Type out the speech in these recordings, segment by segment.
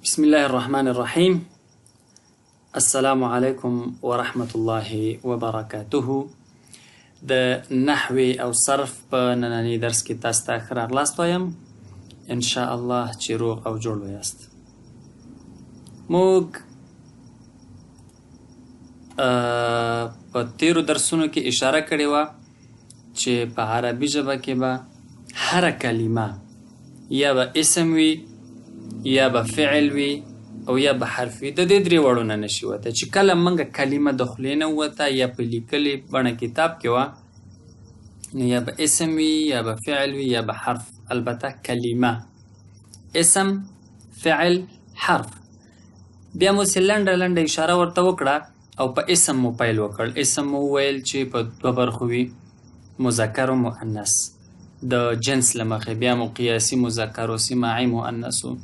بسم الله الرحمن الرحیم. السلام علیکم ورحمة الله وبرکاته. د نحوی او صرف په نننی درس کې تاسو ته ښه راغلاست وایم. ان شاء الله چې روغ او جوړ یاست. موږ په تیرو درسونو کې اشاره کړې وه چې په عربي ژبه کې به هره کلمه یا به اسم وي یا به فعل وي او یا به حرف وي. د دې درې وړو نه نشي وتی چې کله موږ کلمه د خولې نه ووته یا په لیکلې بڼه کتاب کې وه نو یا به اسم وي یا به فعل وي یا به حرف. البته کلمه اسم فعل حرف. بیا مو لنډه لنډه اشاره ورته وکړه او په اسم مو پیل وکړ. اسم مو وویل چې په دوه برخو وي، مذکر و مؤنث د جنس له مخې. بیا مو قیاسي مذکر و سماعي مؤنث و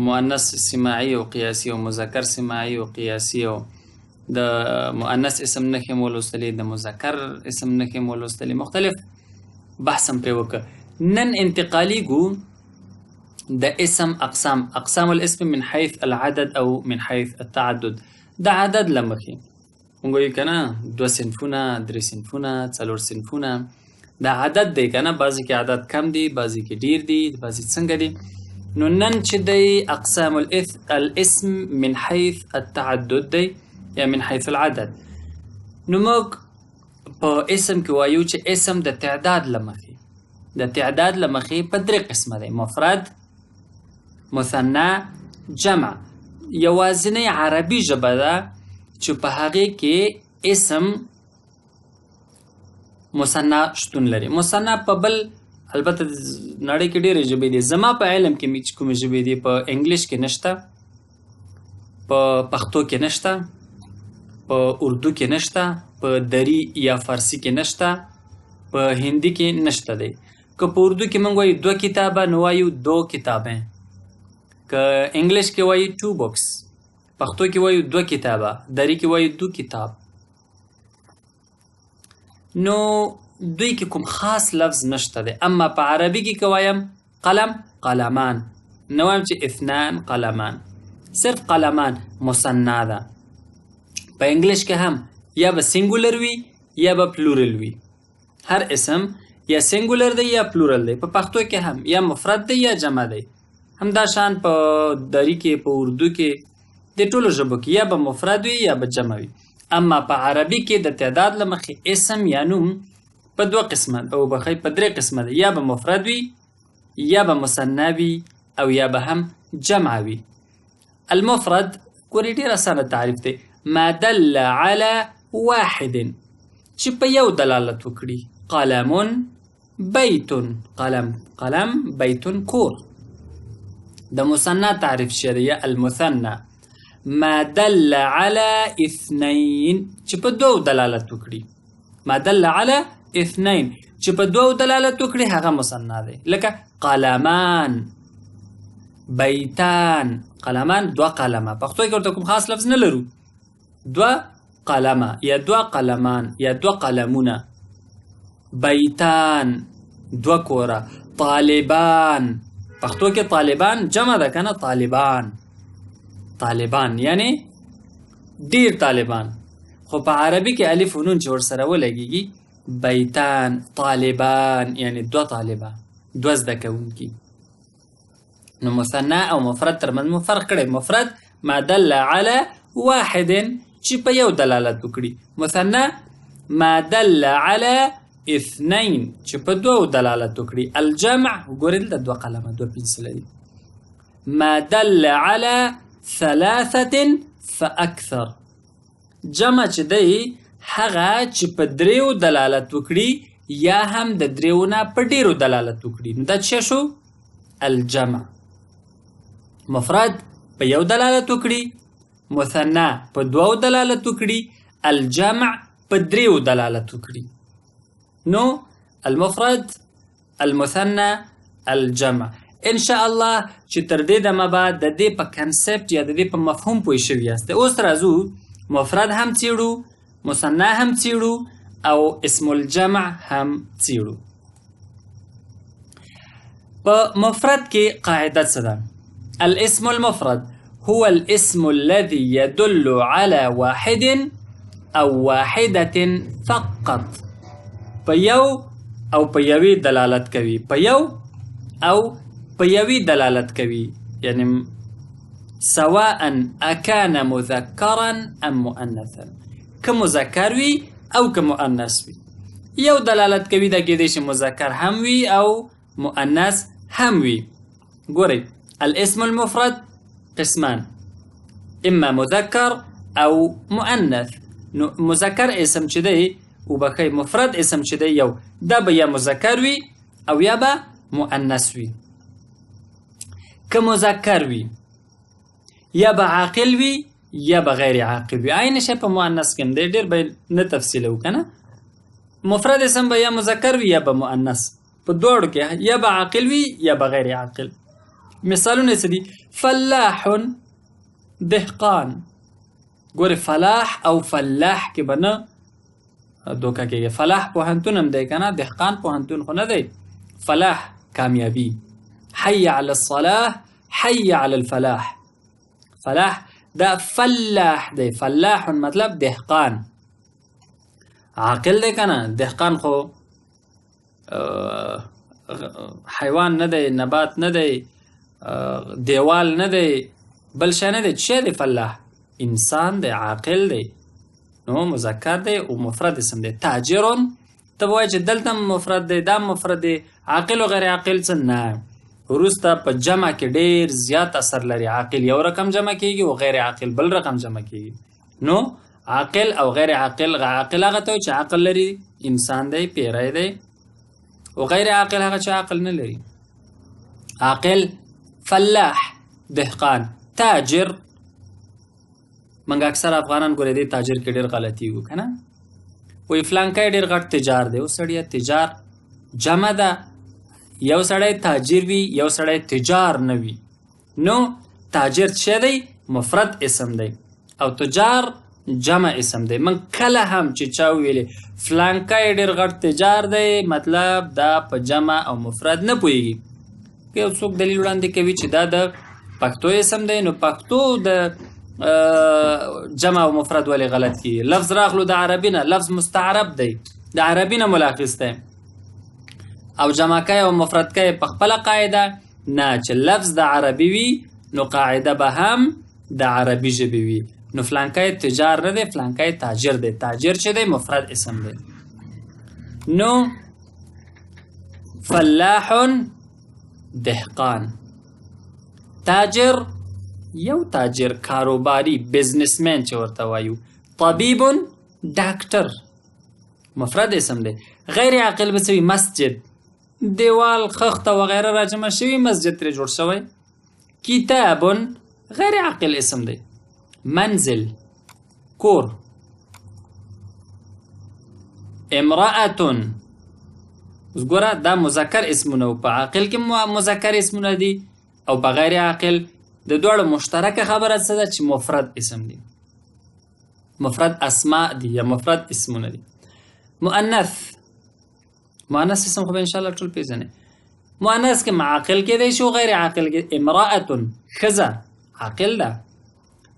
مؤنث سماعي او قیاسي او مذکر سماعي او قیاسي او د مؤنث اسم نښې مو لوستلې، د مذکر اسم نښې مو لوستلې، مختلف بحث هم پرې وکړه. نن انتقالي ګو د اسم اقسام الاسم من حيث العدد او من حيث التعدد. د عدد له مخې مونږ وایو که نه 2 صنفونه 3 صنفونه 4 صنفونه. دا عدد دی که نه، بعضې کې عدد کم دی، بعضې کې ډیر دی، بعضې څنګه دی. نو نن چې دی اقسام الاسم من حيث التعدد دی یا من حيث العدد. نو موږ په اسم کې وایو چې اسم د تعداد له مخې په 3 قسمه دی: مفرد، مثنى، جمع. یوازینی عربي ژبه ده چې په هغې کې اسم مثنى شتون لري. مثنى په بل البته نړۍ کې ډېرې ژبې دي. زما په علم کې چې کومې ژبې دي په انګلیش کې نشته، په پښتو کې نشته، په اردو کې نشته، په دری یا فارسي کې نشته، په هندي کې نشته دی. که په اردو کې موږ وایو 2 کتابه نو وایو 2 کتابه، که انګلیش کې وایو 2 books، پښتو کې وایو 2 کتابه، دری کې وایو 2 کتاب. نو دوی کې کوم خاص لفظ نشته دی. اما په عربي کې که وایم قلم قلمان، نه وایم چې 2 قلمان، صرف قلمان مثنی ده. په انګلیش کې هم یا به سینګولر وي یا به پلورل وي. هر اسم یا سینګولر دی یا پلورل دی. په پښتو کې هم یا مفرد دی یا جمع دی. همدا شان په دری کې، په اردو کې، د ټولو ژبو کې یا به مفرد وي یا به جمع وي. اما په عربي کې د تعداد له مخې اسم یا نوم په 2 قسمه او بخی په 3 قسمه دی: یا به مفرد وي یا به مثنی وي او یا به هم جمع وي. المفرد ګورې ډېر اسانه تعریف دی: ما دل على واحد، چې په یو دلالت وکړي. قلم بیت، قلم بیت کور. د مثنی تعریف شری یا المثنى: ما دل على 2 چې په 2 دلالت وکړي. ما دل على 2 چې په 2 دلالت وکړي هغه مثنی دی. لکه قلمان، بیتان. قلمان 2 قلمه. پښتو کې ورته کوم خاص لفظ نه لرو. 2 قلمه یا 2 قلمان یا 2 قلمونه. بیتان 2 کوره. طالبان، پښتو کې طالبان جمع ده که نه، طالبان یعنی ډیر طالبان. خو په عربي کې الف و نون چې ورسره ولګېږي، بیتان طالبان یعنی 2 طالبه، 2 زده کوونکي. نو مثنی او مفرد ترمنځ مو فرق کړی. مفرد ما دل على واحد چې په یو دلالت وکړي. مثنی ما دل على 2 چې په 2 دلالت وکړي. الجمع ګورې دلته 2 قلمه 2 پنسله دي. ما دل على 3 فاکثر. جمع چې دی هغه چې په 3 دلالت وکړي یا هم د 3 نه په ډیرو دلالت وکړي. نو دا څه شو؟ الجمع. مفرد په 1 دلالت وکړي، مثنی په 2 دلالت وکړي، الجمع په 3 دلالت وکړي. نو المفرد، المثنى، الجمع. ان شاء الله چې تر دې دمه به د دې په کنسپټ یا د دې په مفهوم پوه شوي یاست. اوس راځو مفرد هم څیړو، مثنی هم څیړو او اسم الجمع هم څیړو. په مفرد کې قاعده څه ده؟ الاسم المفرد هو الاسم الذي يدل على واحد او واحدة فقط. په یو او په یوې دلالت کوي، په یو او په یوې دلالت کوي، یعنی سواء اکان مذکرا ام مؤنثا، که مذکر وي او که مؤنث وي. یو دلالت کوي دا کېدای شي مذکر هم وي او مؤنث هم وي. ګورئ الاسم المفرد قسمان، اما مذکر او مؤنث. نو مذکر اسم چې دی وبخی مفرد اسم چې دی یو، دا به یا مذکر وي او یا به مؤنث وي. که مذکر وي یا به عاقل وي یا به غیر عاقل وي. عین شی په مؤنث کې هم دی، ډېر به نه تفصیل وکنه. مفرد اسم به یا مذکر وي یا به مؤنث، په دواړو کې یا به عاقل وي یا به غیر عاقل. مثالونه څه دي؟ فلاح، دهقان. ګوره فلاح او فلاح کې به نه دوکه کېږي. فلاح پوهنتون هم دی که نه، دهقان پوهنتون خو نه دی. فلاح کامیابی. حی علی الصلاح، حی علی الفلاح. فلاح دا فلاح دی، فلاح مطلب دهقان. عاقل دی که نه، دهقان خو حیوان نه دی، نبات نه دی، دیوال نه دی، بل شی نه دی. چی دی فلاح؟ انسان دی، عاقل دی. نو مذکر دی او مفرد اسم دی. تاجرون ته وایي چې دلته مفرد دی، دا مفرد دی. عاقل او غیر عاقل څه نه، وروسته په جمع کې ډېر زیات اثر لري. عاقل یو رقم جمع کېږي او غیر عاقل بل رقم جمع کېږي. نو عاقل او غیر عاقل، عاقل هغه ته وایي چې عقل لري، انسان دی، پیری دی. او غیر عاقل هغه چې عقل نه لري. عاقل فلاح، دهقان. تاجر، منګ اکثر افغانان ګورې دی تاجر کې ډېر غلطي وو که نه، وایي فلانکی ډېر غټ تجار دی. او سړیه تجار جمع ده، یو سړی تاجر وي یو سړی تجار نه وي. نو تاجر څه دی؟ مفرد اسم دی او تجار جمع اسم دی. من کله هم چې چا ویلې فلانکی ډېر غټ تجار دی، مطلب دا په جمع او مفرد نه پوهېږي. که یو څوک دلیل وړاندې کوي چې دا د پښتو اسم دی، نو پښتو د جمع او مفرد ولې غلط کیږي؟ لفظ راغلو د عربي نه، لفظ مستعرب دی، د عربي نه ملاخص دی. او جمع کوي او مفرد کوي په خپله قاعده نه، چې لفظ د عربي وي نو قاعده به هم د عربي ژبې وي. نو فلانکی تجار نه دی، فلانکی تاجر دی. تاجر چې دی مفرد اسم دی. نو فلاح دهقان. تاجر یو تاجر، کاروباری، بزنسمن چې ورته وایو. طبیب، ډاکټر، مفرد اسم دی. غیر عاقل به څه وي؟ مسجد، دیوال، خښته وغیره راجمع شوي، مسجد ترې جوړ شوی. کتاب غیر عاقل اسم دی. منزل، کور. امرأة، اوس ګوره دا مذکر اسمونه او په عاقل کې مذکر اسمونه دي او په غیر عاقل. د دواړو مشترکه خبره څه ده؟ چې مفرد اسم دی، مفرد اسماء دي یا مفرد اسمونه دي. مؤنث، مؤنث اسم خو به انشاءالله ټول پیژنئ. مؤنث کې عاقل کېدی شي او غیر عاقل کې. امرأة ښځه عاقل ده.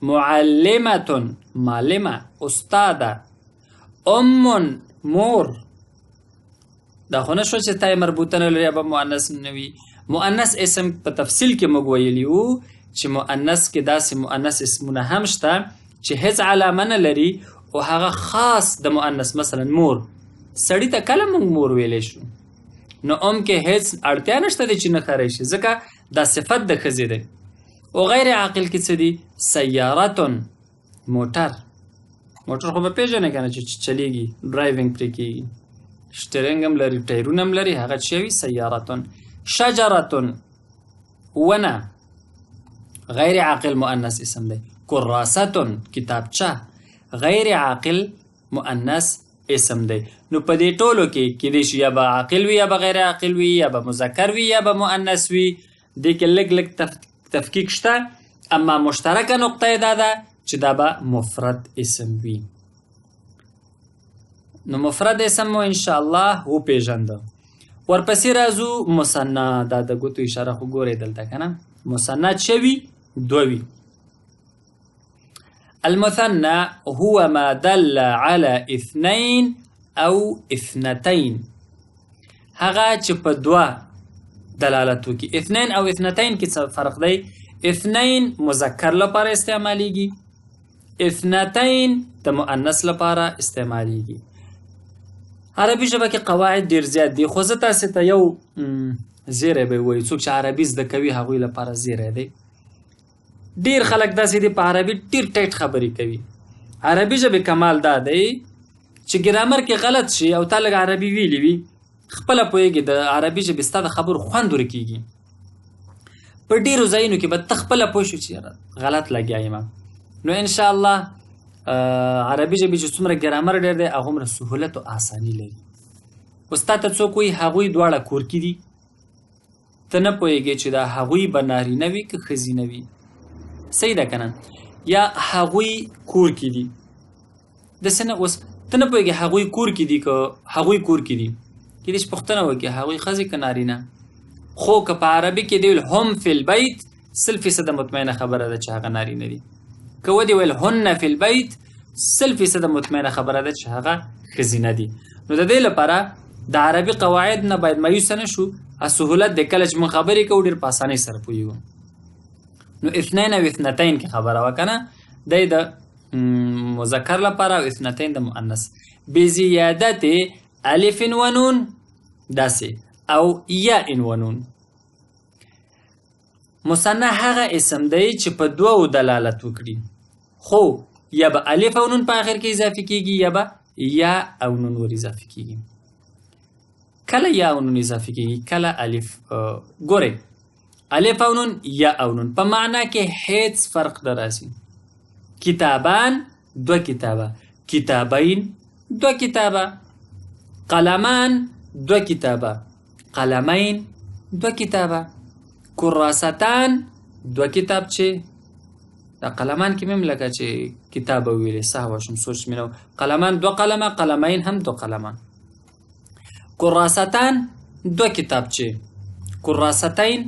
معلمة معلمه، استاده. مور، دا خو نه شو چې تای مربوطه نه لري به مؤنث نه وي. مؤنث اسم په تفصیل کې موږ ویلي وو چې مؤنث کې داسې مؤنث اسمونه هم شته چې هیڅ علامه نه لري او هغه خاص د مؤنث. مثلا مور، سړی ته کله موږ مور ویلی شو، نو کې هیڅ اړتیا نشته دی چې نه خری شي، ځکه دا صفت د ښځې دی. او غیر عاقل کې څه دي؟ سیارتون، موټر. موټر خو به پیژنې که نه چې چلیږي، ډرایوینګ پرې کېږي، شټرنګ هم لري، ټایرونه هم لري، هغه څه وي؟ سیارتون. شجرتون، ونه. غیر عاقل مؤنث اسم دی. کراستون، کتابچه. غیر عاقل مؤنث اسم دی. نو په دې ټولو کې کېدای شي یا به عاقل وي یا به غیر عاقل وي، یا به مذکر وي یا به مؤنث وي. دې کې لږ لږ تفکیک شته، اما مشترکه نقطه یې دا ده چې دا به مفرد اسم وي. نو مفرد اسم مو انشاءالله وپېژنده. ورپسې راځو مثنا. دا د ګوتو اشاره خو ګورئ دلته که نه. مثنا څه وي؟ دوه وي. المثنى هو ما دل على اثنين او اثنتين. هغه چې په دوه دلالت وکړي. اثنين او اثنتين کې څه فرق دی؟ اثنين مذکر لپاره استعمالیږي، اثنتين د مؤنث لپاره استعمالیږي. عربي ژبه کې قواعد ډیر زیات دي، خو زه تاسې ته یو زیری به وایي. څوک چې عربي زده کوي هغوی لپاره زیری دی. ډیر خلک داسې دي په عربي ډیر ټیټ خبرې کوي. عربي ژبې کمال دا دی چې ګرامر کې غلط شي او تا لږ عربي ویلي وي، خپله پوهېږي د عربي ژبې ستا د خبرو خوند ورکېږي. په ډیرو ځایونو کې به ته خپله پوه شو چې غلط لګیا یم. نو انشاءالله عربي ژبې چې څومره ګرامر ډېر دی هغومره سهولت او آساني لري. اوس تا ته څوک وایي هغوی دواړه کور کې دي، ته نه پوهېږې چې دا هغوی به نارینه وي که ښځینه وي. صحیح ده که نه؟ یا هغوی کور کې دي داسې نه. اوس ته نه پوهېږې هغوی کور کې دي که هغوی کور کې دي، کېدای شي پوښتنه وکړي هغوی ښځې که نارینه. خو که په عربي کې دی ویل هم فی البیت 100% مطمئنه خبره ده چې هغه نارینه دي. که ودې ویل هن فی البیت 100% مطمئنه خبره ده چې هغه ښځینه دي. نو د دې لپاره د عربي قواعد نه باید مایوسه نه شو. سهولت دی کله چې موږ خبرې کوو ډېر په اسانۍ سره پوهېږو. نو اثنین او اثنتین کې خبره وه که نه، دی د مذکر لپاره او اثنتین د مؤنث. بزیادت الف و نون داسې او یا و نون. مثنى هغه اسم دی چې په دوو دلالت وکړي، خو یا به الف او نون په آخر کې اضافه کېږي یا به یا او نون ور اضافه کېږي. کله یا او نون اضافه کېږي، کله الف. ګورئ الف او نون یا او نون په معنا کې هیڅ فرق نه راځي. کتابان دو کتابه، کتابین دو کتابه، قلمان دو کتابه، قلمین دو کتابه، کراستان دو کتابچې. دا قلمان کې مې لکه چې کتاب ویلې سهوه شم سوچ مې نه و. قلمان دو قلمه، قلمین هم دو قلمان. کراستان دو کتابچې، کراستین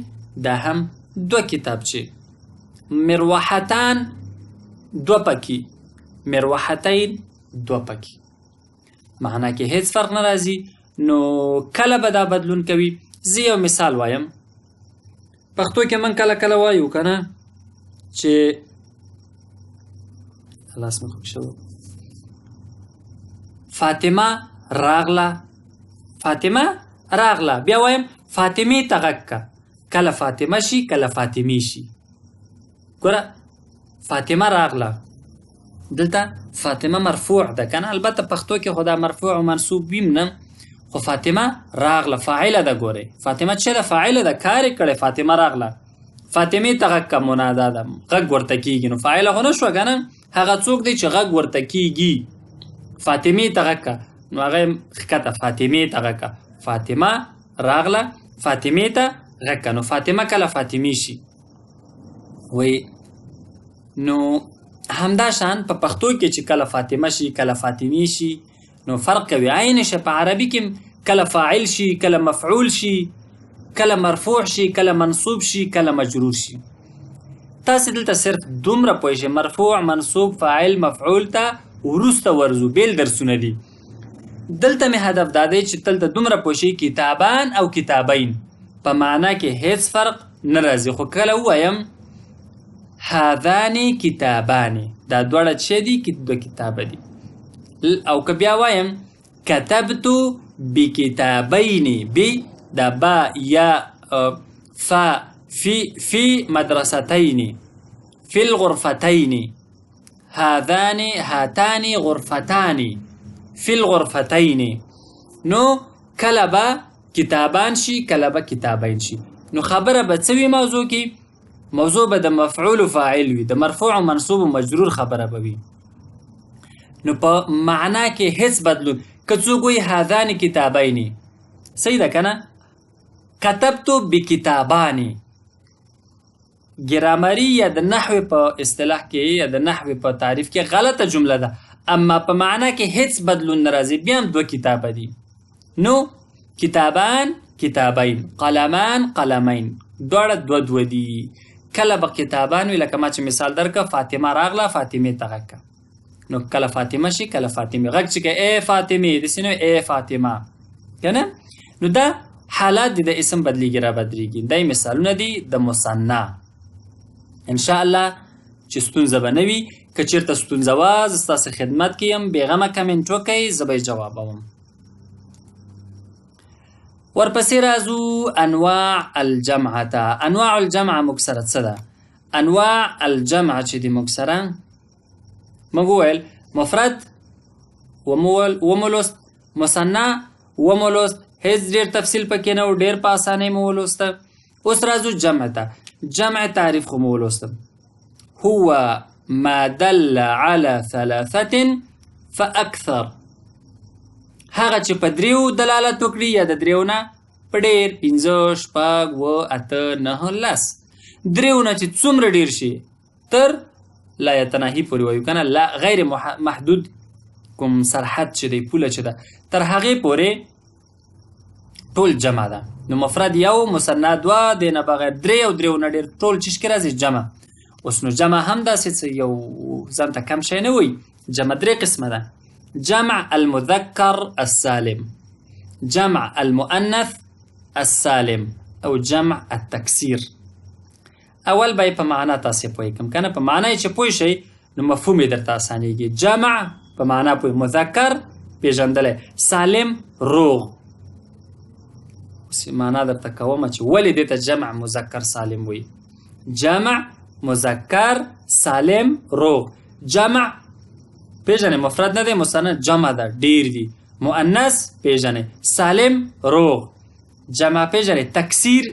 دا هم دو کتابچې. مروحتان دو پکې، مروحتین دو پکې. معنا کې هیڅ فرق نه راځي. نو کله به دا بدلون کوي. زه یو مثال وایم. پښتو کې من کله کله وایو که نه چې لاس مې خوږ شوی، فاطمه راغله، فاطمه راغله، بیا وایم فاطمې ته غږ که. کله فاطمه شي کله فاطمې شي. ګوره فاطمه راغله، دلته فاطمه مرفوع ده که نه. البته پښتو کې خو دا مرفوع او منصوب ویم نه، خو فاطمه راغله فاعله ده. ګورئ فاطمه چې ده فاعله ده، کار یې کړی. فاطمه راغله، فاطمې ته غږ که منادا ده، غږ ورته کېږي. نو فاعله خو نه شوه که نه، هغه څوک دی چې غږ ورته کېږي. فاطمې ته غږ که، نو هغه یې ښکته فاطمې ته غږ که. فاطمه راغله، فاطمې ته غږ که. نو فاطمه کله فاطمې شي. وایي نو همدا شان په پښتو کې چې کله فاطمه شي کله فاطمې شي نو فرق کوي. عین شه په عربي کې کله فاعل شي کله مفعول شي، کله مرفوع شي کله منصوب شي کله مجرور شي. تاسې دلته صرف دومره پوه شئ مرفوع منصوب فاعل مفعول ته وروسته ورځو، بیل درسونه دي. دلته مې هدف دا دی چې دلته دومره پوه شئ کتابان او کتابین په معنا کې هیڅ فرق نه راځي. خو کله ووایم هذان کتابان، دا دواړه څه دي؟ دوه کتابه دي. او که بیا وایم کتبت بکتابین، بی دا با یا فا فی مدرستین، فی الغرفتین، هذان هاتان غرفتان، فی الغرفتین. نو کله به کتابان شي کله به کتابین شي. نو خبره به څه وي موضوع کې؟ موضوع به د مفعول و فاعل وي، د مرفوع و منصوب و مجرور خبره به وي. نو په معنا کې هیڅ بدلون. که څوک وایي هذان کتابین، صحیح ده که نه؟ کتبت بکتابان ګرامري یا د نحوې په اصطلاح کې یا د نحوې په تعریف کې غلطه جمله ده، اما په معنا کې هیڅ بدلون نه راځي. بیا هم دوه کتابه دي. نو کتابان کتابین، قلمان قلمین، دواړه دوه دوه دي. کله به کتابان وي لکه ما چې مثال درکړه فاطمه راغله فاطمې ته غږ کړه نو کله فاطمه شي کله فاطمې غږ چې کوي ای فاطمې داسې نه ای فاطمه که نه نو دا حالات دي د اسم بدلیږي را بدلیږي دا مثالونه دي د مثنا انشاءالله چې ستونزه به نه وي که چېرته ستونزه وه زه ستاسې خدمت کې یم بېغمه کمنټ وکئ زه به یې جوابوم ورپسې راځو انواع الجمع ته انواع الجمع موږ سره څه ده انواع الجمع چې دي موږ سره موږ وویل مفرد ومولوست مثنا ومولوست هیڅ ډېر تفصیل پکې نه و ډېر په اسانۍ مو ولوسته اوس راځو جمع ته جمع تعریف خو مو ولوسته هو ما دل على ثلاثة فأكثر هغه چې په دریو دلالت وکړي یا د دریو نه په ډېر 5 شپږ 8 9 10 دریو نه چې څومره ډېر شي تر لا یتناهي پورې وایو که نه لا غیر محدود کوم سرحد چې دی پوله چې ده تر هغې پورې ټول جمع ده نو مفرد یو مثنا دوه دې نه بغیر درې او دریو نه ډېر ټول چشکې راځي جمع اوس نو جمع هم داسې څه یو ځان ته کم شی نه وایي جمع درې قسمه ده جمع المذكر السالم جمع المؤنث السالم او جمع التكسير اول به په معنا تاسې پوهېږم که نه په معنا یې چې پوه شئ نو مفهوم یې درته اسانېږي جمع په معنا پوه مذکر پېژندلی سالم روغ اوس معنا درته کومه چې ولې دې ته جمع مذکر سالم وایي جمع مذکر سالم روغ جمع پیژنې مفرد نه دی مثنا جمع ده ډیر دي مؤنث پیژنې سالم روغ جمع پیژنې تکثیر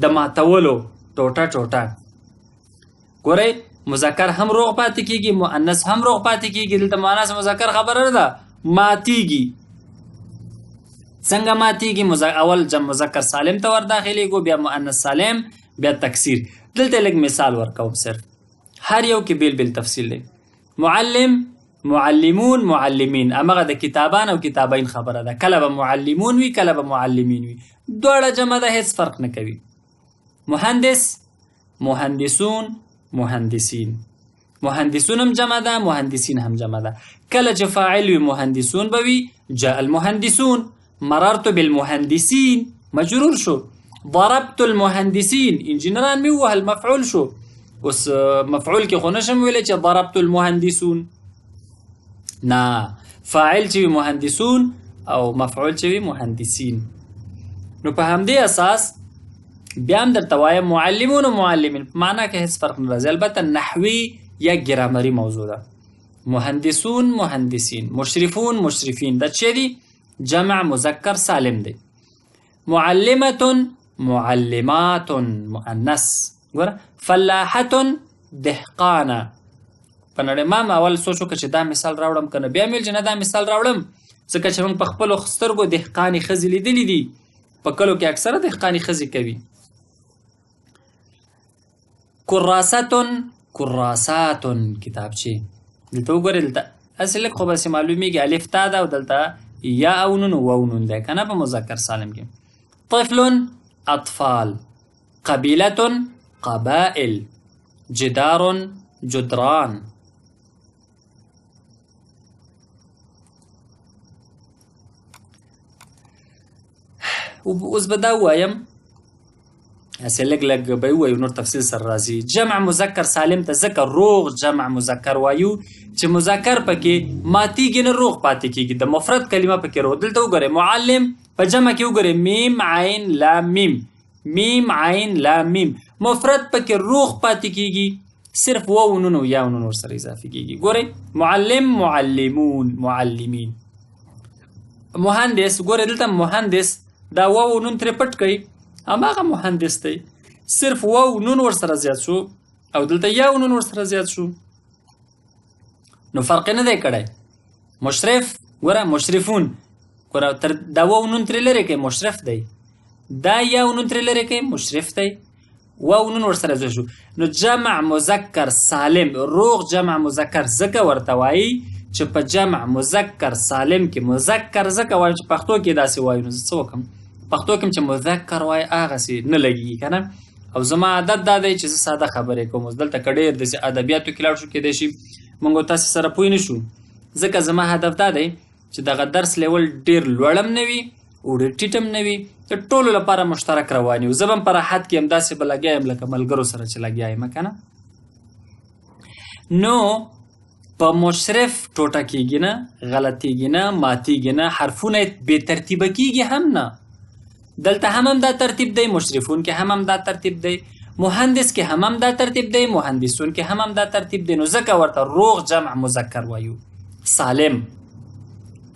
د ماتولو ټوټه ټوټه ګورئ مذکر هم روغ پاتې کېږي مؤنث هم روغ پاتې کېږي دلته مؤنث مذکر خبره نه ده ماتېږي څنګه ماتېږي اول جمع مذکر سالم ته ور داخلېږو بیا مؤنث سالم بیا تکثیر دلته لږ مثال ورکوم صرف هر یو کې بیل بیل تفصیل دی معلم معلمون معلمین امغه د کتابان او کتابین خبره ده کله به معلمون وي کله به معلمین وي دواړه جمع ده هیڅ فرق نه کوي مهندس مهندسون مهندسین مهندسون هم جمع ده مهندسین هم جمع ده کله چې فاعل وي مهندسون به وي جاء المهندسون مررت بالمهندسین مجرور شو ضربت المهندسین انجینران مې ووهل مفعول شو اوس مفعول کې خو نشم ویلی چې ضربت المهندسون نه فاعل چې وي مهندسون او مفعول چې وي مهندسین نو په همدې اساس بیا هم درته وایم معلمون و معلمین په معنا کې هیڅ فرق نه راځي البته نحوي یا ګرامري موضوع ده مهندسون مهندسین مشرفون مشرفین دا چې دي جمع مذکر سالم دی معلمة معلمات مؤنث ګوره فلاحة دهقانه په نړۍ ما اول سوچ وکړه چې دا مثال راوړم که نه بیا مې ویل چې نه دا مثال راوړم ځکه چې موږ په خپلو سترګو دهقانې ښځې لیدلي دي په کلو کې اکثره دهقانې ښځې کوي کراستون کراساتون کتابچې دلته وګورئ دلته هسې لږ خو بسې معلومیږي الف تا ده او دلته یا او نون واو نون دی که نه په مذکر سالم کې طفل اطفال قبیلة قبائل جدار جدران اوس به دا ووایم هسې لږ لږ به یې ووایو نور تفصیل سره راځي جمع مذکر سالم ته ځکه روغ جمع مذکر وایو چې مذکر پکې ماتېږي نه روغ پاتې کېږي د مفرد کلمه پکې روغ دلته وګورئ معلم په جمع کې وګورئ میم عین لام میم میم عین لام میم مفرد پکې روغ پاتې کېږي صرف واو نون او یا نون ورسره اضافه کېږي ګورئ معلم معلمون معلمین مهندس ګورئ دلته مهندس دا واو نون ترې پټ کړئ هماغه مهندس دی صرف واو نون ورسره زیات شو او دلته یا نون ورسره زیات شو نو فرق نه دی کړی مشرف ګوره مشرفون ګوره دا واو نون ترې لرې کړئ مشرف دی دا یا نون ترې لرې کړئ مشرف دی واو نون ورسره زیات شو نو جمع مذکر سالم روغ جمع مذکر ځکه ورته وایي چې په جمع مذکر سالم کې مذکر ځکه وایم چې پښتو کې داسې وایو نو زه څه وکړم پښتو کې چې مذکر وایي هغسې نه لګېږي که نه او زما عادت دا دی چې زه ساده خبرې کوم. اوس دلته که ډېر داسې ادبیاتو کې لاړ شو کیدای شي موږ او تاسې سره پوه نه شو، ځکه زما هدف دا دی چې دغه درس لیول ډېر لوړ هم نه وي او ډېر ټیټ هم نه وي، د ټولو لپاره مشترک روان یو. زه به هم په راحت کې همداسې به لګیا یم لکه ملګرو سره چې لګیا یم که نه. نو په مشرف ټوټه کېږي نه، غلطېږي نه، ماتېږي نه، حرفونه بې ترتیبه کېږي هم نه. دلته هم دا ترتیب دی، مشرفون کې هم دا ترتیب دی، مهندس کې هم دا ترتیب دی، مهندسون کې هم دا ترتیب دی. نو ځکه ورته روغ جمع مذکر وایو، سالم.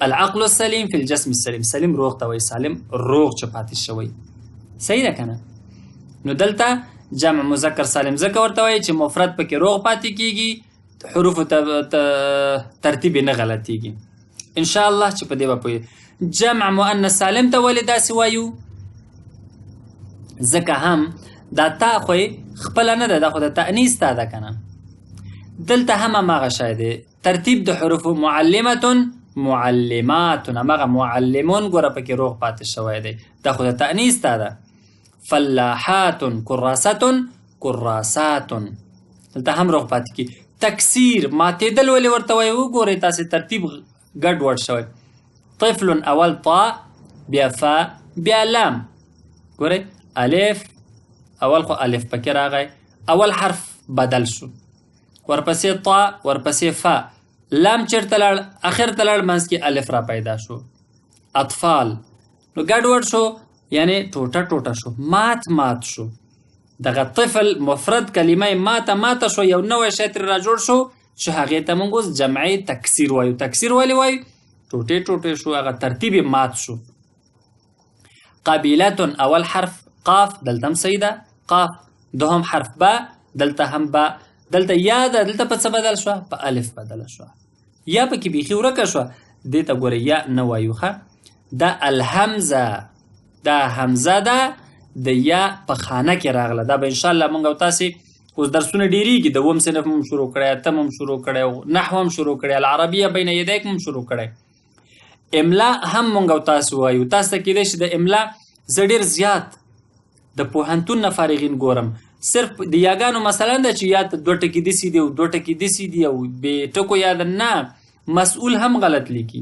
العقل السلیم فی الجسم السلیم. سلیم روغ ته وایي، سالم روغ چې پاتې شوی. صحیح ده که نه؟ نو دلته جمع مذکر سالم ځکه ورته وایي چې مفرد پکې روغ پاتې کېږي، حروفو ترتیب نه غلطېږي. انشاءالله چې په دې به پوهېږي. جمع مؤنث سالم ته ولې داسې وایو؟ ځکه هم دا تا خو خپله نه ده، دا خو د تأنیث تا ده که نه. دلته هم هماغه شی دی، ترتیب د حروفو معلمتون معلماتون، هماغه معلمون ګوره پکې روغ پاتې شوی دی، دا خو د تأنیث تا ده. فلاحاتون کراستون کراساتون، دلته هم روغ پاتې کی. تکسیر ماتېدل ولې ورته وایي؟ وګورئ تاسې ترتیب ګډوډ شوی. طفل اول طا، بیا فا، بیا لام. ګورئ الف، اول خو الف پکې راغی، اول حرف بدل شو، ورپسې طا، ورپسې فا، لام چېرته لاړ؟ اخر ته لاړ، منځ کې الف را پیدا شو. اطفال، نو ګډوډ شو، یعنی ټوټه ټوټه شو، مات شو. دغه طفل مفرد کلمه ماته شو، یو نوی شی ترې را جوړ شو چې هغې ته موږ اوس جمعي تکسیر وایو. تکسیر ولې وایو؟ ټوټې ټوټې شو، هغه ترتیب مات شو. قبیلتون اول حرف قاف، دلته هم صحیح ده قاف. دوهم حرف با، دلته هم با. دلته یا ده، دلته په څه بدل شوه؟ په الف بدله شوه. یا پکې بیخي ورکه شوه، دې ته ګوره یا نه وایو ښه. دا الحمزه، دا حمزه ده، د یا په خانه کې راغله. دا به انشاءالله موږ او تاسې اوس درسونه ډېرېږي، د اووم صنف هم شروع کړی، اتم هم شروع کړی، نحو هم شروع کړی، العربیه بین یدیکم هم شروع کړی. املا هم موږ او تاسو وایو. تاسو ته کېدای شي د املا زه ډېر زیات د پوهنتون نه فارغین ګورم، صرف د یاګانو مثلا ده چې یا ته 2 ټکي داسې دي او 2 ټکي داسې دي او بې ټکو یاد نه، مسؤول هم غلط لیکي.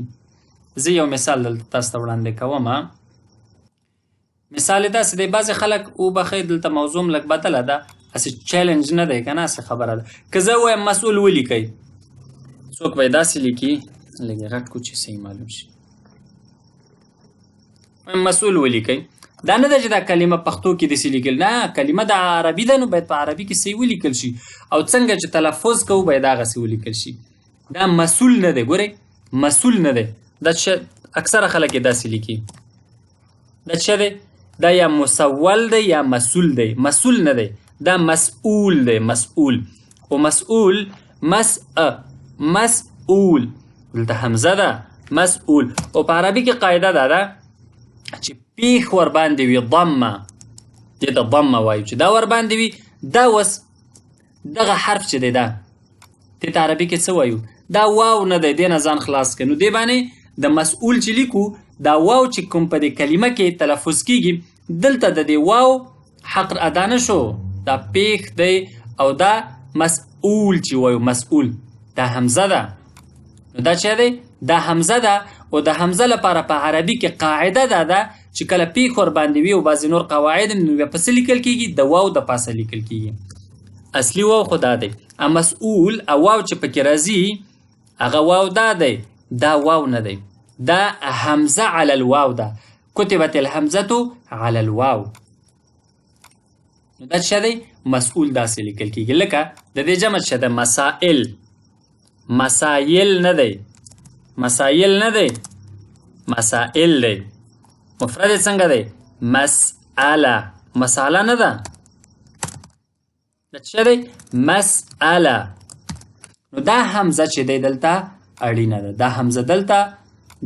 زه یو مثال دلته تاسو ته وړاندې کوم. مثال یې داسې دی، بعضې خلک وبخئ دلته موضوع لږ بدله ده، هسې چیلنج نه دی که نه، هسې خبره ده. که زه ووایم مسؤول ولیکئ، څوک به یې داسې لیکي، لږ یې غټ کړو چې صحیح معلوم شي. مسؤول ولیکئ، دا نه ده چې دا کلمه پښتو کې داسې لیکل، نه، کلمه د عربي ده نو باید په عربي کې صحیح ولیکل شي، او څنګه چې تلفظ کوو باید هغسې ولیکل شي. دا مسؤول نه دی، ګورئ مسؤول نه دی، دا اکثره خلک یې داسې لیکي. دا څه دی؟ دا یا مسول دی یا مسؤول دی، مسؤول نه دی، دا مسؤول دی، مسؤول. او مسؤول مسؤول، دلته حمزه ده، مسؤول. او په عربي کې قاعده دا ده چې پیښ ور باندې وي ضمه، دې ته ضمه وایو، چې دا ور باندې وي. دا اوس دغه حرف چې دی دا دې ته عربي کې څه وایو؟ دا واو نه دی، دې نه ځان خلاص کړه. نو دې باندې د مسؤول چې لیکو، دا واو چې کوم په دې کلمه کې تلفظ کېږي، دلته د دې واو حق ادا نه شو، دا پیښ دی. او دا مسؤول چې وایو، مسؤول، دا حمزه ده. نو دا څه دی؟ دا حمزه ده. او د حمزه لپاره په عربي کې قاعده دا ده چې کله پیښ ور باندې وي او بعضې نور قواعد نو بیا پسې لیکل کېږي، د واو د پاسه لیکل کېږي. اصلي واو خو دا دی. مسؤول او واو چې پکې راځي هغه واو دا دی، دا واو نه دی، دا حمزه علی الواو ده. کتبت الحمزه علی الواو. نو دا څه دی؟ مسؤول داسې لیکل کېږي. لکه د دې جمع څه ده؟ مسائل. مسایل نه دی، مسایل نه دی، مسائل دی. مفرد څنګه دی؟ مسأله. مسأله نه ده، دا څه دی؟ مسأله. نو دا حمزه چې دی دلته اړینه ده، دا حمزه دلته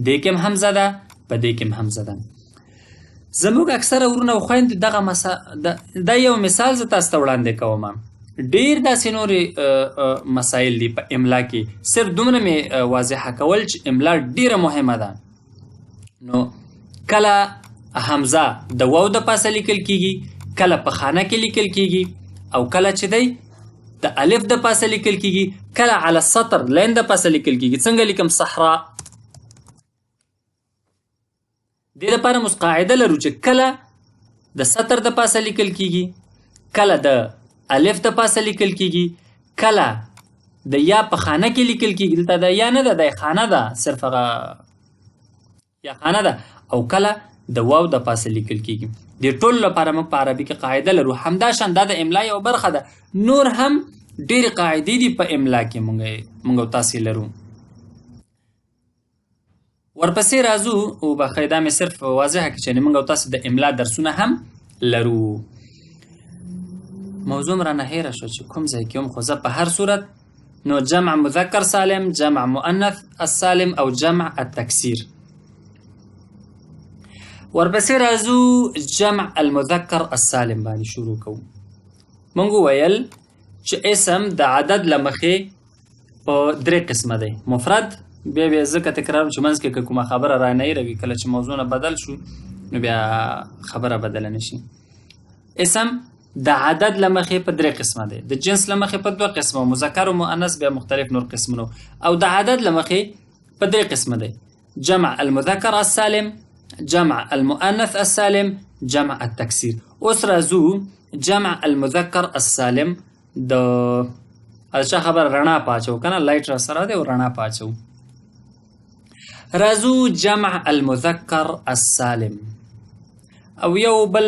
دې کې هم حمزه ده، په دې کې هم حمزه ده. زموږ اکثره ورونه او خویندې دغه دا یو مثال زه تاسو ته وړاندې کوم. ډېر داسې نورې مسایل دي په املا کې، صرف دومره مې واضحه کول چې املا ډېره مهمه ده. نو کله حمزه د واو د پاسه لیکل کېږي، کله په خانه کې لیکل کیږي او کله چې دی د الف د پاسه لیکل کیږي، کله علی السطر لاین د پاسه لیکل کیږي. څنګه لیکم؟ صحرا. دې لپاره موږ قاعده لرو چې کله د سطر د پاسه لیکل کیږي، کله د الف د پاسه لیکل کیږي، کله د یا په خانه کې لیکل کیږي. دلته د یا نه ده، د خانه ده، صرف هغه یا خانه ده. او کله د واو د پاسه لیکل کیږي. د ټول لپاره موږ په عربي کې قاعده لرو. همداشان دا د املا یو برخه ده. نور هم ډېرې قاعدې دي په املا کې موږ او تاسې لرو. ورپسې راځو، او بخیر دا مې صرف واضحه کړي چې موږ او تاسې د املا درسونه هم لرو. موضوع رانه هیره شو چې کوم ځای کې وم، خو زه په هر صورت نو جمع مذکر سالم، جمع مؤنث السالم او جمع التکسیر. ورپسې راځو جمع المذکر السالم باندې شروع کوو. موږ وویل چې اسم د عدد له مخې په درې قسمه دی. مفرد، بیا ځکه تکرار چې منځ کې که کومه خبره را نه هیروي، کله چې موضوع نه بدل شو نو بیا خبره بدله نشي. اسم د عدد له مخې په درې قسمه دی، د جنس له مخې په دوه قسمه، مذکر و مؤنث بیا مختلف نور قسمونه، او د عدد له مخې په درې قسمه دی: جمع المذکر السالم، جمع المؤنث السالم، جمع التکسیر. اوس راځو جمع المذکر السالم. د چا خبر رڼا پاچو کنه، لایټ را سره دی او رڼا پاچو. راځو جمع المذکر السالم. او یو بل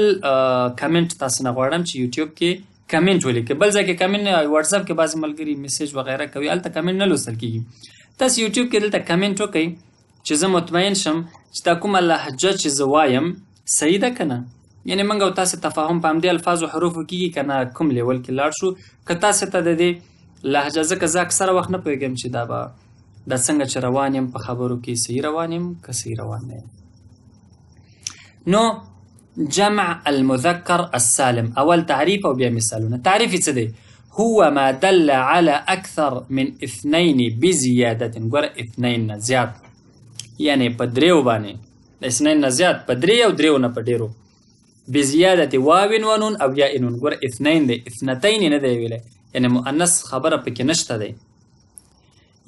کمنټ تاسو نه غواړم چې یوټیوب کې کمنټ ولیکئ. بل ځای کې کمنټ، واتساپ کې بعضې ملګري میسیج وغیره کوي، هلته کمنټ نه لوستل کېږي. تاسو یوټیوب کې دلته کمنټ وکئ چې زه مطمئن شم چې دا کومه لهجه چې زه وایم صحیح ده که نه. یعنې موږ او تاسې تفاهم په همدې الفاظو حروفو کېږي که نه کوم لیول کې لاړ شو. که تاسې ته د دې لهجه، ځکه زه اکثره وخت نه پوهېږم چې دا څنګه چې روان یم په خبرو کې صحیح روان یم که صحیح روان نه یم. نو جمع المذکر السالم، اول تعریف او بیا مثالونه. تعریف څه دی؟ هو ما دل على اکثر من اثنين بزیادة. ګوره اثنين نه زیات، یعنی په دریو باندې، اثنين نه زیات په درې او دریو نه په ډیرو. بزیادة واو و نون او یا نون. ګوره اثنين دی، اثنتين نه دی ویلی، یعنی مؤنث خبره پکې نشته دی.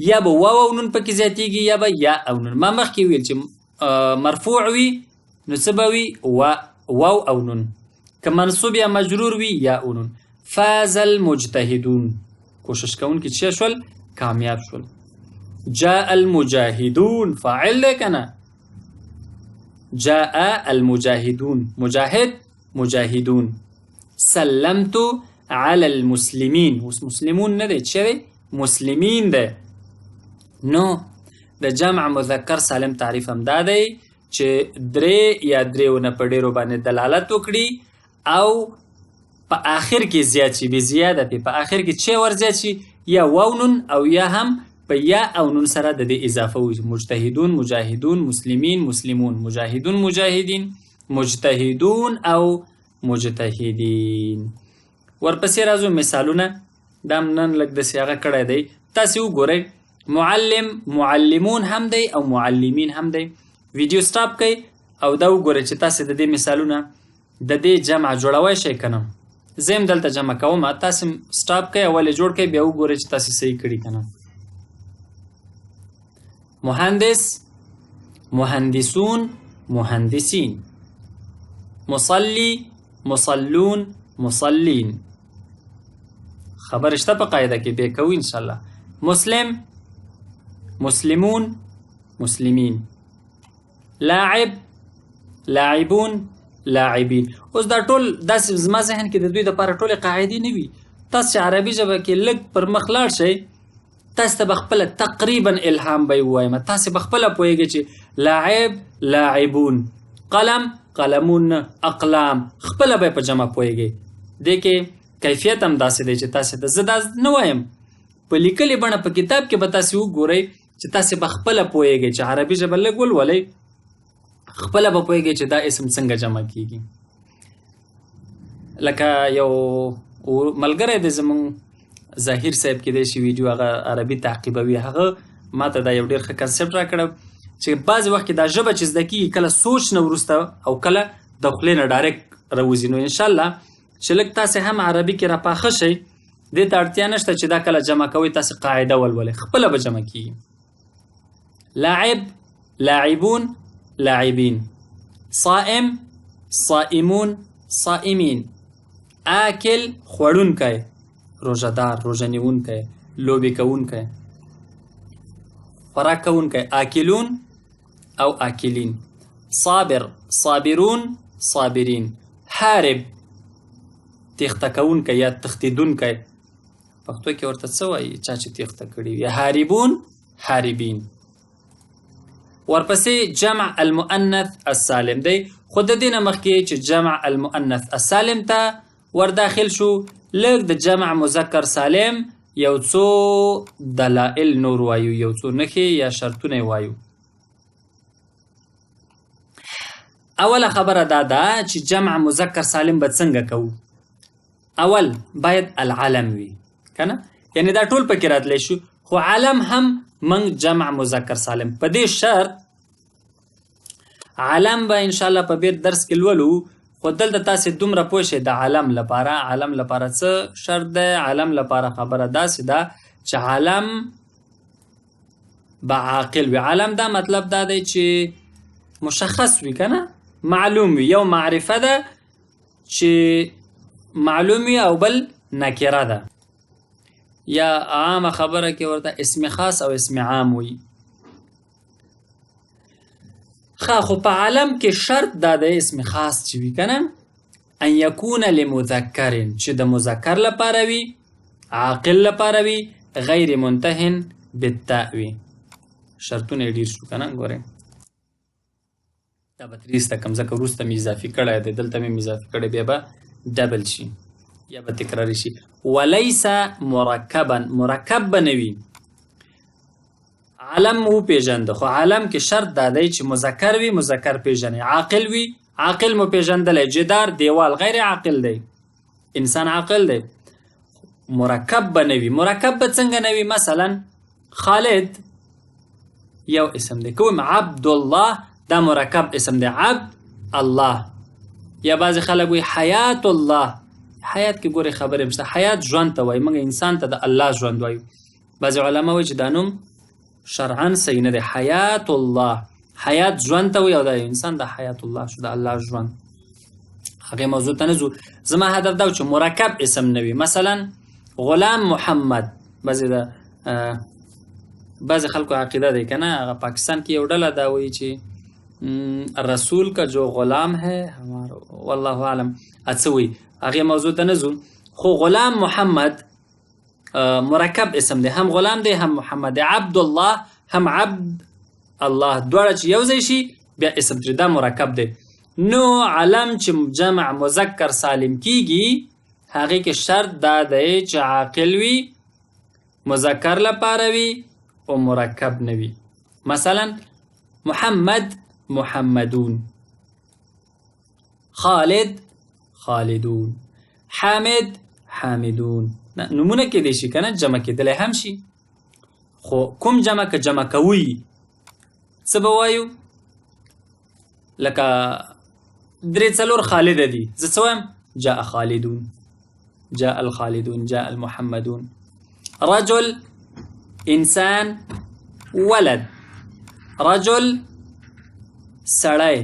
یا به واو او نون پکې زیاتېږي یا به یا او نون. ما مخکې ویل چې مرفوع وي نو څه به وي؟ واو او نون. که منصوب یا مجرور وي یا او نون. فاز المجتهدون، کوشش کوونکي څه شول؟ کامیاب شول. جاء المجاهدون، فاعل دی که نه؟ جاء المجاهدون، مجاهد مجاهدون. سلمت على المسلمين، اوس مسلمون نه دی، څه دی؟ مسلمین دی. نو د جمع مذکر سالم تعریف هم دا دی چې درې یا دریو نه په ډیرو باندې دلالت وکړي او په آخر کې زیات شي، بزیاده په آخر کې چې ور زیات شي، یا واو نون او یا هم په یا او نون سره د دې اضافه وشي. مجتهدون مجاهدون، مسلمین مسلمون، مجاهدون مجاهدین، مجتهدون او مجتهدین. ورپسې راځو مثالونه. دا نن لږ داسې هغه کړی دی، تاسې وګورئ. معلم، معلمون هم دی او معلمین هم دی. ویډیو سټاپ کړئ او دا وګورئ چې تاسې د دې مثالونه د دې جمع جوړوی شئ که نه. زه هم دلته جمع کوم، تاسې سټاپ کړئ، اول یې جوړ کړئ، بیا وګورئ چې تاسې صحیح کړي که نه. مهندس، مهندسون، مهندسین. مصلي، مصلون، مصلین. خبر شته په قاعده کې، بیا کوو انشاءالله. مسلم، مسلمون، مسلمین. لاعب، لاعبون، لاعبین. اوس دا ټول داسې زما ذهن کې د دوی دپاره ټولې قاعدې نه وي. تاسو چې عربي ژبه کې لږ پر مخ لاړ شئ، تاسو ته به خپله تقریبا الهام به یې ووایم. تاسې به خپله پوهېږئ چې لاعب، لاعبون، قلم، قلمون، اقلام، خپله به یې په جمع پوهېږئ. دې کې کیفیت هم داسې دی چې تاسې ته زه دا نه وایم، په لیکلې بڼه په کتاب کې به تاسې وګورئ چې تاسې به خپله پوهېږئ چې عربي ژبه لږ ولولئ، خپله به پوهېږئ چې دا اسم څنګه جمع کېږي. لکه یو ملګری دی زموږ ظاهر صاحب کېدای شي ویډیو هغه عربي تعقیبوي، هغه ما ته دا یو ډېر ښه کنسپټ راکړی چې بعضې وخت کې دا ژبه چې زده کېږي کله سوچ نه وروسته او کله د خولې نه ډایرکټ راوځي. نو انشاءالله چې لږ تاسې هم عربي کې راپاخه شئ دې ته اړتیا نشته چې دا کله جمع کوئ تاسې قاعده ولولئ خپله به جمع کېږي لاعب لاعبون لاعبین صائم صائمون صائمین آکل خوړونکی روژهدار روژه نیونکی لوبې کوونکی خوراک کوونکی آکلون او آکلین صابر صابرون صابرین حارب تیښته کوونکی یا تښتېدونکی پښتو کې ورته څه وایي چا چې تیښته کړي وي حاربون حاربین ورپسې جمع المؤنث السالم دی خو د دې نه مخکې چې جمع المؤنث السالم ته ورداخل شو لږ د جمع مذکر سالم یو څو دلائل نور وایو یو څو نښې یا شرطونه وایو اوله خبره دا ده چې جمع مذکر سالم به څنګه کوو اول باید العلم وي کنه یعنی دا ټول پکې راتلی شو خو علم هم من جمع مذکر سالم په دې شرط علم به انشاءالله په بیر درس کې لولو خو دلته تاسې دومره پوه شئ د علم لپاره څه شرط دی علم لپاره خبره داسې ده چې علم به عاقل وي علم دا مطلب دا دی چې مشخص وي که نه معلوم وي یو معرفه ده چې معلوم وي او بل نکره ده یا عامه خبره کې ورته اسم خاص او اسم عام وي خو په علم کې شرط دا د اسم خاص چې وي که نه ان یکون لمذکر چې د مذکر لپاره وي عاقل لپاره وي غیر منتهن بالتاء وي شرطونه یې ډېر شو که نه ګورئ دا به 30 ته کم ځکه وروسته مې اضافي کړی دی دلته مې اضافي کړی بیا به ډبل شي یا به تکراري شي ولیس مرکبا مرکب به نه وي علم وپېژنده خو علم کې شرط دا دی چې مذکر وي مذکر پېژنئ عاقل وي عاقل مو پېژندلی جدار دیوال غیر عاقل دی انسان عاقل دی مرکب به نه وي مرکب به څنګه نه وي مثلا خالد یو اسم دی کوم عبدالله دا مرکب اسم دی عبد الله یا بعضې خلک وایي حیات الله حیات کې ګورې خبرې مشته حیات ژوند ته وایي موږ انسان ته د الله ژوند وایو بعضې علما وایي چې دا نوم شرعا صحیح نه دی حیات الله حیات ژوند ته وایي او دا انسان د حیات الله شو د الله ژوند هغې موضوع ته نه ځو زما هدف دا و چې مرکب اسم نه وي مثلا غلام محمد بعضې خلکو عقیده دی که نه هغه پاکستان کې یو ډله دا وایي چې رسول کا جو غلام ہے ہمارا والله عالم اڅه وایي هغې موضوع ته نه ځو خو غلام محمد مرکب اسم دی هم غلام دی هم محمد دی عبدالله هم عبد الله دواړه چې یو ځای شي بیا اسم چې دا مرکب دی نو علم چې جمع مذکر سالم کیږي هغې کې شرط دا دی چې عاقل وي مذکر لپاره وي او مرکب نه وي مثلا محمد محمدون خالد خالدون حامد حامدون نمونه کېدی شي که نه جمع کېدلی هم شي خو کوم جمع که جمع کوي څه به وایو لکه 3-4 خالده دي زه څه وایم جاء خالدون جاء الخالدون جاء المحمدون رجل انسان ولد رجل سړی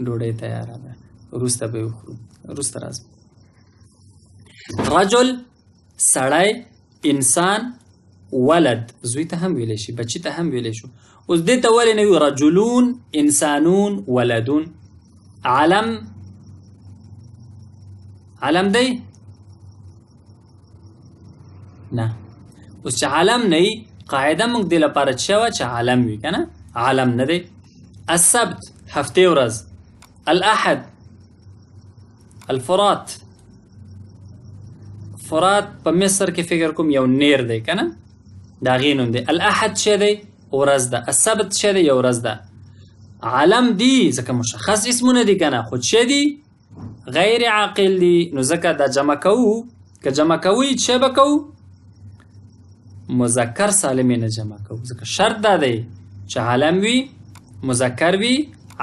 ډوډۍ تیاره ده وروسته به یې وخورو وروسته راځم رجل سړی انسان ولد زوی ته هم ویلی شي بچي ته هم ویلی شو اوس دې ته ولې نه وي رجلون انسانون ولدون علم دی نه اوس چې علم نه وي قاعده موږ دې لپاره څه وه چې علم وي که نه علم نه دی السبت هفتې ورځ الاحد الفرات فرات په مصر کې فکر کوم یو نیر دی که نه د هغې نوم دی الاحد څه دی ورځ ده السبت څه دی یو ورځ ده علم دی ځکه مشخص اسمونه دي که نه خو څه دي غیر عاقل دي نو ځکه دا جمع کوو که جمع کوئ څه به کوو مذکر سالم نه جمع کوو ځکه شرط دا دی چې علم وي مذکر وي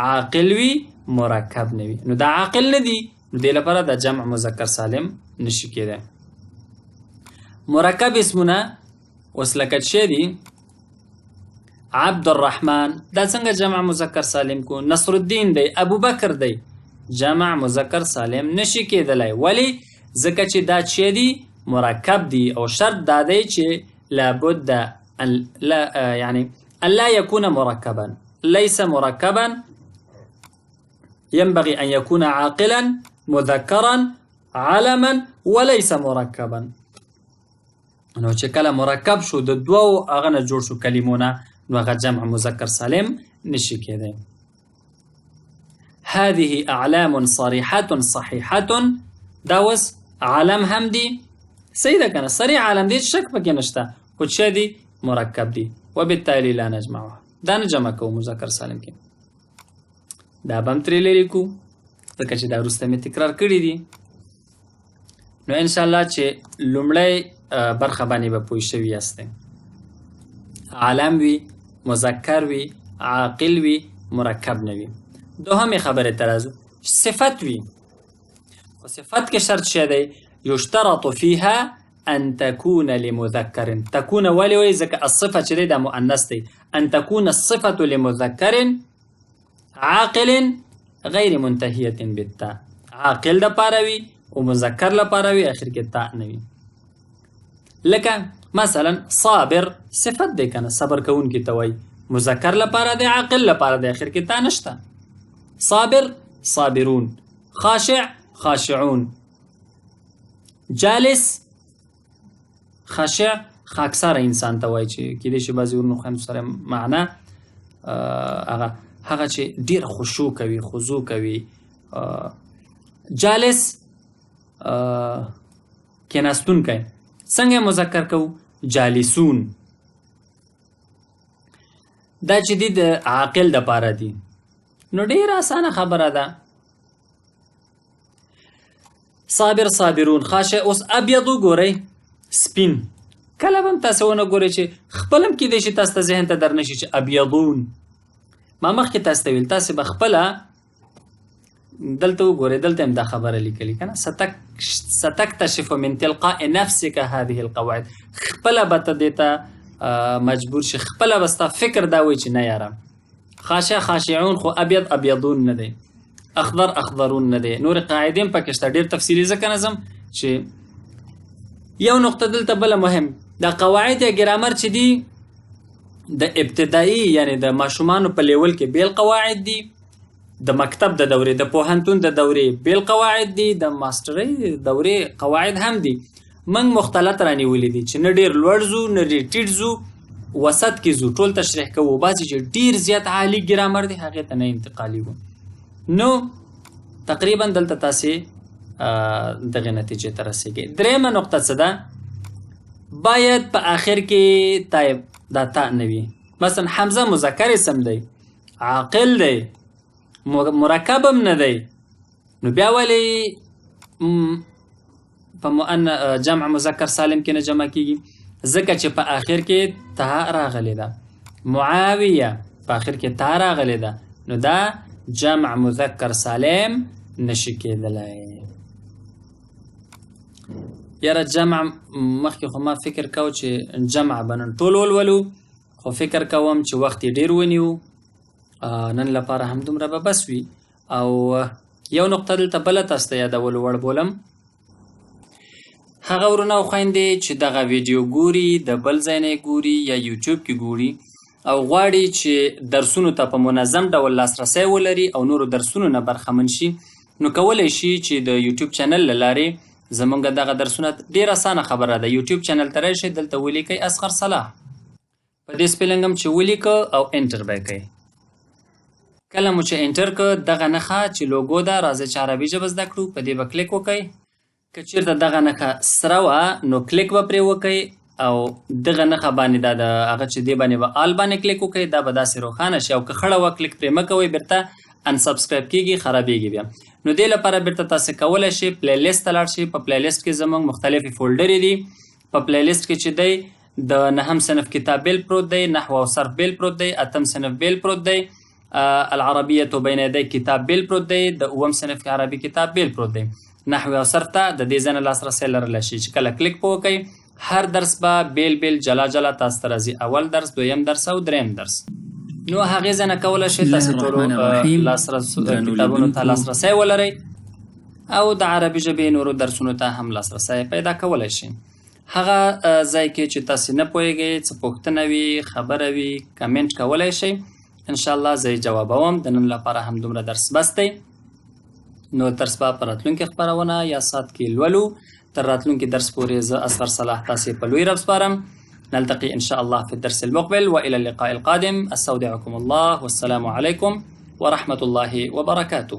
عاقل وي مرکب نه وي. نو دا عاقل نه دي، نو دې لپاره د جمع مذکر سالم نشي کېدی. مرکب اسمونه اوس لکه چې دي عبد الرحمن، دا څنګه جمع مذکر سالم کو؟ نصر الدین دی، ابو بکر دی، جمع مذکر سالم نشي کېدلی. ولی؟ ځکه چې دا چې دي مرکب دي او شرط دا دی چې لابد ان لا يعني ان لا يكون مركبا، ليس مركبا، ينبغي ان يكون عاقلا مذكرا علما وليس مركبا. نو چې کله مرکب شو د دوو هغه نه جوړ شو کلمونه، نو هغه جمع مذکر سالم نشي کېدی. هذه اعلام صريحه صحيحه، دا اوس علم هم دي، صحیح ده کنه، صریح علم دي، شک پکې نشته، خو چې دي مرکب دي، وبالتالي لا نجمعها، دا نه جمع کوو مذکر سالم کې. دا به هم ترې لرې کړو ځکه چې دا وروسته مې تکرار کړي دي. نو انشاءالله چې لومړی برخه باندې به پوه شوي یاستئ. علم وي، مذکر وي، عاقل وي، مرکب نه وي. دوهمې خبرې ته راځو، صفت وي. په صفت کې شرط څه دی؟ یشترط فيها ان تكون لمذكر. تكون ولې وایي؟ ځکه الصفه چې دی دا مؤنث دی. ان تكون الصفه لمذكر عاقل غیر منتهیه بالتاء. عاقل د پاره وي او مذکر لپاره وي اخر کې تاء نه وي. لکه مثلا صابر صفت دی کنه، صبر کوونکی ته وایي، مذکر لپاره دی، عاقل لپاره دی، اخر کې تاء نشته. صابر صابرون، خاشع خاشعون، جالس خاشع خاکساره انسان ته وایي چې کېدای شي بعضې ورنو خویندو سره معنا هغه چې ډېر خشوع کوي، خضوع کوي. جالس کېناستونکی، څنګه مذکر کوو؟ جالسون. دا چې دي د عاقل دپاره دي. نو ډېره اسانه خبره ده. صابر صابرون، خاشع. اوس ابیض وګورئ، سپین. کله به هم تاسې ونه ګورئ چې خپله هم کیدای شي تاسو ته ذهن ته در نه شي چې ابیضون. ما مخکې تاسو ته ویل، تاسې به خپله دلته وګورئ، دلته هم دا خبره لیکلې که نه، ستکتشف من تلقاء نفسك هذه القواعد. خپله به ته دې ته مجبور شي، خپله به ستا فکر دا وایي چې نه یاره خاشع خاشعون خو ابیض ابیضون نه دی، اخضر اخضرون نه دی. نور قاعدې هم پکې شته، ډېر تفصیلي ځکه نظم چې یو نقطه دلته بله مهم، دا قواعد یا ګرامر چې دي د ابتدایي یعنی د ماشومانو په لیول کې بیل قواعد دي، د مکتب د دورې، د پوهنتون د دورې بیل قواعد دي، د ماسټرۍ دورې قواعد هم دي. موږ مختلط رانیولي دي چې نه ډېر لوړ ځو نه ډېر ټیټ ځو، وسط کې ځو، ټول تشریح کوو. بعضې چې ډېر زیات عالي ګرامر دی هغې ته نه انتقالي وو. نو تقریبا دلته تاسې دغې نتیجې ته رسېږئ. درېیمه نقطه څه ده؟ باید په آخر کې تایب دا تا نه وي. مثلا حمزه مذکر اسم دی، عاقل دی، مرکب هم نه دی، نو بیا ولې په جمع مذکر سالم کې نه جمع کېږي؟ ځکه چې په آخر کې تا راغلی ده. معاویه په آخر کې تا راغلی ده، نو دا جمع مذکر سالم نشي کېدلی. یاره جمع مخکې خو ما فکر کو چې جمع به نن ټول ولولو، خو فکر کوم چې وخت یې ډېر ونیو، نن لپاره همدومره به بس وي. او یو نقطه دلته بله تاسو ته یادولو وړ بولم، هغه ورونه او خویندې چې دغه ویډیو ګوري، د بل ځای نه ګوري یا یوټیوب کې ګوري او غواړي چې درسونو ته په منظم ډول لاسرسی ولري او نورو درسونو نه برخمن شي، نو کولی شي چې د یوټیوب چینل له لارې زمونږ دغه درسونه، ډېر اسانه خبره ده، یوټیوب چینل ته راشئ، دلته ولیکئ اصغر صلاح، په دې سپیلنګ هم چې ولیکه او انټر به یې کوئ. کله مو چې انټر که دغه نښه چې لوګو ده، راځئ چې عربي ژبه زده کړو، په دې به کلیک وکئ. که چېرته دغه نښه سره وه نو کلیک به پرې وکئ او دغه نښه باندې دا د هغه چې دې باندې به آل باندې کلیک وکئ، دا به داسې روښانه شي. او که خړه وه کلیک پرې مه کوئ، بیرته انسبسکرایب کېږي، خرابېږي بیا. نو دې لپاره بیرته تاسې کولی شئ پلی لیست ته لاړ شئ. په پلی لیست کې زموږ مختلفې فولډرې دي. په پلی لیست کې چې دی د 9م صنف کتاب بیل پروت دی، نحو او صرف بیل پروت دی، 8م صنف بیل پروت دی، العربیة بین یدی کتاب بیل پروت دی، د اووم صنف کې عربي کتاب بیل پروت دی. نحو او صرف ته د دې ځای نه لاسرسی لرلی شي چې کله کلیک په وکئ هر درس به بیل بیل جلا جلا تاسو ته راځي، اول درس، دویم درس او دریم درس. نو هغې ځای نه کولی شئ تاسو ټولو کتابونو ته لاسرسی ولرئ او د عربي ژبې نورو درسونو ته هم لاسرسی پیدا کولی شئ. هغه ځای کې چې تاسې نه پوهېږئ، څه پوښتنه وي، خبره وي، کمنټ کولی شئ. انشاءالله زه یې جوابوم. د نن لپاره هم دومره درس بس دی. نو درس به په راتلونکې خپرونه یا ساعت کې لولو. تر راتلونکي درس پورې زه اصغر صلاح تاسې په لوی رب سپارم. نلتقي إن شاء الله في الدرس المقبل وإلى اللقاء القادم. استودعكم الله والسلام عليكم ورحمة الله وبركاته.